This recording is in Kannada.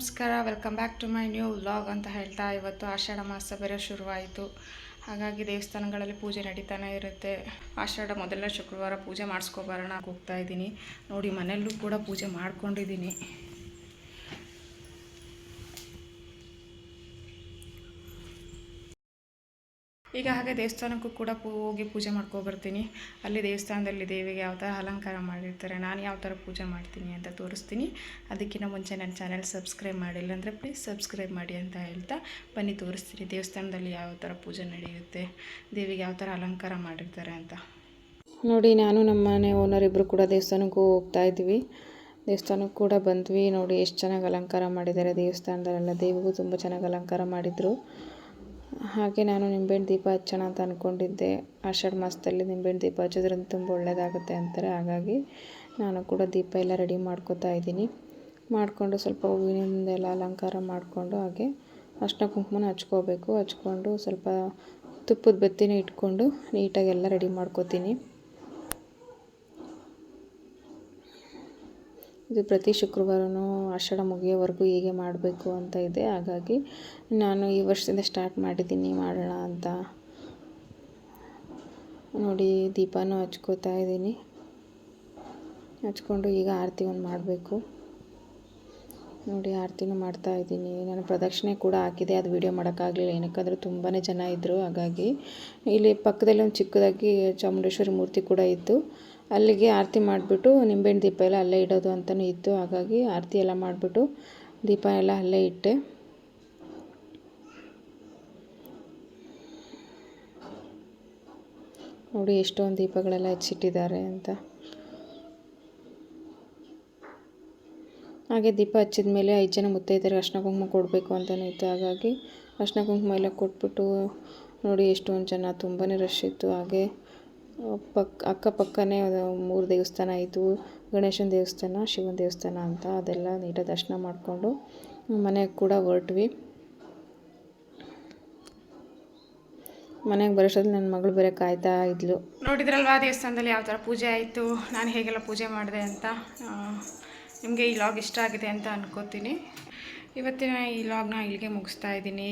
ನಮಸ್ಕಾರ, welcome back to my new vlog ಅಂತ ಹೇಳ್ತಾ, ಇವತ್ತು ಆಷಾಢ ಮಾಸ ಬೇರೆ ಶುರುವಾಯಿತು. ಹಾಗಾಗಿ ದೇವಸ್ಥಾನಗಳಲ್ಲಿ ಪೂಜೆ ನಡೀತಾನೆ ಇರುತ್ತೆ. ಆಷಾಢ ಮೊದಲನೇ ಶುಕ್ರವಾರ ಪೂಜೆ ಮಾಡಿಸ್ಕೊಬರೋಣ ಹೋಗ್ತಾ ಇದ್ದೀನಿ. ನೋಡಿ, ಮನೆಯಲ್ಲೂ ಕೂಡ ಪೂಜೆ ಮಾಡ್ಕೊಂಡಿದ್ದೀನಿ. ಈಗ ಹಾಗೆ ದೇವಸ್ಥಾನಕ್ಕೂ ಕೂಡ ಹೋಗಿ ಪೂಜೆ ಮಾಡ್ಕೊಬರ್ತೀನಿ. ಅಲ್ಲಿ ದೇವಸ್ಥಾನದಲ್ಲಿ ದೇವಿಗೆ ಯಾವ ಥರ ಅಲಂಕಾರ ಮಾಡಿರ್ತಾರೆ, ನಾನು ಯಾವ ಥರ ಪೂಜೆ ಮಾಡ್ತೀನಿ ಅಂತ ತೋರಿಸ್ತೀನಿ. ಅದಕ್ಕಿಂತ ಮುಂಚೆ ನನ್ನ ಚಾನೆಲ್ ಸಬ್ಸ್ಕ್ರೈಬ್ ಮಾಡಿಲ್ಲ ಅಂದರೆ ಪ್ಲೀಸ್ ಸಬ್ಸ್ಕ್ರೈಬ್ ಮಾಡಿ ಅಂತ ಹೇಳ್ತಾ ಬನ್ನಿ ತೋರಿಸ್ತೀನಿ ದೇವಸ್ಥಾನದಲ್ಲಿ ಯಾವ ಥರ ಪೂಜೆ ನಡೆಯುತ್ತೆ, ದೇವಿಗೆ ಯಾವ ಥರ ಅಲಂಕಾರ ಮಾಡಿರ್ತಾರೆ ಅಂತ. ನೋಡಿ, ನಾನು ನಮ್ಮ ಮನೆ ಓನರ್ ಇಬ್ಬರು ಕೂಡ ದೇವಸ್ಥಾನಕ್ಕೂ ಹೋಗ್ತಾ ಇದ್ವಿ. ದೇವಸ್ಥಾನಕ್ಕೆ ಕೂಡ ಬಂದ್ವಿ. ನೋಡಿ ಎಷ್ಟು ಚೆನ್ನಾಗಿ ಅಲಂಕಾರ ಮಾಡಿದ್ದಾರೆ ದೇವಸ್ಥಾನದಲ್ಲೆಲ್ಲ. ದೇವಿಗೂ ತುಂಬ ಚೆನ್ನಾಗಿ ಅಲಂಕಾರ ಮಾಡಿದರು. ಹಾಗೆ ನಾನು ನಿಂಬೆಹಣ್ಣು ದೀಪ ಹಚ್ಚೋಣ ಅಂತ ಅಂದ್ಕೊಂಡಿದ್ದೆ. ಆಷಾಢ ಮಾಸದಲ್ಲಿ ನಿಂಬೆಹಣ್ಣು ದೀಪ ಹಚ್ಚೋದ್ರಿಂದ ತುಂಬ ಒಳ್ಳೆಯದಾಗುತ್ತೆ ಅಂತಾರೆ. ಹಾಗಾಗಿ ನಾನು ಕೂಡ ದೀಪ ಎಲ್ಲ ರೆಡಿ ಮಾಡ್ಕೋತಾ ಇದ್ದೀನಿ. ಮಾಡಿಕೊಂಡು ಸ್ವಲ್ಪ ಹೂವಿನಿಂದೆಲ್ಲ ಅಲಂಕಾರ ಮಾಡಿಕೊಂಡು ಹಾಗೆ ಅರ್ಶಿನ ಕುಂಕುಮನ ಹಚ್ಕೋಬೇಕು. ಹಚ್ಕೊಂಡು ಸ್ವಲ್ಪ ತುಪ್ಪದ ಬತ್ತಿನ ಇಟ್ಕೊಂಡು ನೀಟಾಗಿ ಎಲ್ಲ ರೆಡಿ ಮಾಡ್ಕೋತೀನಿ. ಇದು ಪ್ರತಿ ಶುಕ್ರವಾರನೂ ಆಷಾಢ ಮುಗಿಯೋವರೆಗೂ ಹೀಗೆ ಮಾಡಬೇಕು ಅಂತ ಇದೆ. ಹಾಗಾಗಿ ನಾನು ಈ ವರ್ಷದಿಂದ ಸ್ಟಾರ್ಟ್ ಮಾಡಿದ್ದೀನಿ ಮಾಡೋಣ ಅಂತ. ನೋಡಿ, ದೀಪನೂ ಹಚ್ಕೋತಾ ಇದ್ದೀನಿ. ಹಚ್ಕೊಂಡು ಈಗ ಆರತಿ ಒಂದು ಮಾಡಬೇಕು. ನೋಡಿ, ಆರತಿನೂ ಮಾಡ್ತಾ ಇದ್ದೀನಿ. ನಾನು ಪ್ರದಕ್ಷಿಣೆ ಕೂಡ ಹಾಕಿದೆ, ಅದು ವೀಡಿಯೋ ಮಾಡೋಕ್ಕಾಗಲಿಲ್ಲ. ಏನಕ್ಕಂದರೆ ತುಂಬಾ ಜನ ಇದ್ದರು. ಹಾಗಾಗಿ ಇಲ್ಲಿ ಪಕ್ಕದಲ್ಲಿ ಒಂದು ಚಿಕ್ಕದಾಗಿ ಚಾಮುಂಡೇಶ್ವರಿ ಮೂರ್ತಿ ಕೂಡ ಇತ್ತು. ಅಲ್ಲಿಗೆ ಆರತಿ ಮಾಡಿಬಿಟ್ಟು ನಿಂಬೆಹಣ್ಣು ದೀಪ ಎಲ್ಲ ಅಲ್ಲೇ ಇಡೋದು ಅಂತಲೂ ಇತ್ತು. ಹಾಗಾಗಿ ಆರತಿ ಎಲ್ಲ ಮಾಡಿಬಿಟ್ಟು ದೀಪ ಎಲ್ಲ ಅಲ್ಲೇ ಇಟ್ಟೆ. ನೋಡಿ ಎಷ್ಟೊಂದು ದೀಪಗಳೆಲ್ಲ ಹಚ್ಚಿಟ್ಟಿದ್ದಾರೆ ಅಂತ. ಹಾಗೆ ದೀಪ ಹಚ್ಚಿದ ಮೇಲೆ 5 ಜನ ಮುತ್ತೈದೆಯರಿಗೆ ಅರ್ಶಿನ ಕುಂಕುಮ ಕೊಡಬೇಕು ಅಂತಲೂ ಇತ್ತು. ಹಾಗಾಗಿ ಅರ್ಶಿನ ಕುಂಕುಮ ಎಲ್ಲ ಕೊಟ್ಬಿಟ್ಟು ನೋಡಿ ಎಷ್ಟೊಂದು ಜನ, ತುಂಬಾ ರಶ್ ಇತ್ತು. ಹಾಗೆ ಅಕ್ಕಪಕ್ಕನೇ 3 ದೇವಸ್ಥಾನ ಇತ್ತು. ಗಣೇಶನ ದೇವಸ್ಥಾನ, ಶಿವನ ದೇವಸ್ಥಾನ ಅಂತ. ಅದೆಲ್ಲ ನೀಟಾಗಿ ದರ್ಶನ ಮಾಡಿಕೊಂಡು ಮನೆಗೆ ಕೂಡ ಹೊರಟ್ವಿ. ಮನೆಗೆ ಬರೋಷ್ಟೊತ್ತಿಗೆ ನನ್ನ ಮಗಳು ಬೇರೆ ಕಾಯ್ತಾ ಇದ್ಲು. ನೋಡಿದ್ರಲ್ವಾ ದೇವಸ್ಥಾನದಲ್ಲಿ ಯಾವ ಥರ ಪೂಜೆ ಆಯಿತು, ನಾನು ಹೇಗೆಲ್ಲ ಪೂಜೆ ಮಾಡಿದೆ ಅಂತ. ನಿಮಗೆ ಈ ವ್ಲಾಗ್ ಇಷ್ಟ ಆಗಿದೆ ಅಂತ ಅನ್ಕೋತೀನಿ. ಇವತ್ತಿನ ಈ ವ್ಲಾಗ್ನ ಇಲ್ಲಿಗೆ ಮುಗಿಸ್ತಾ ಇದ್ದೀನಿ.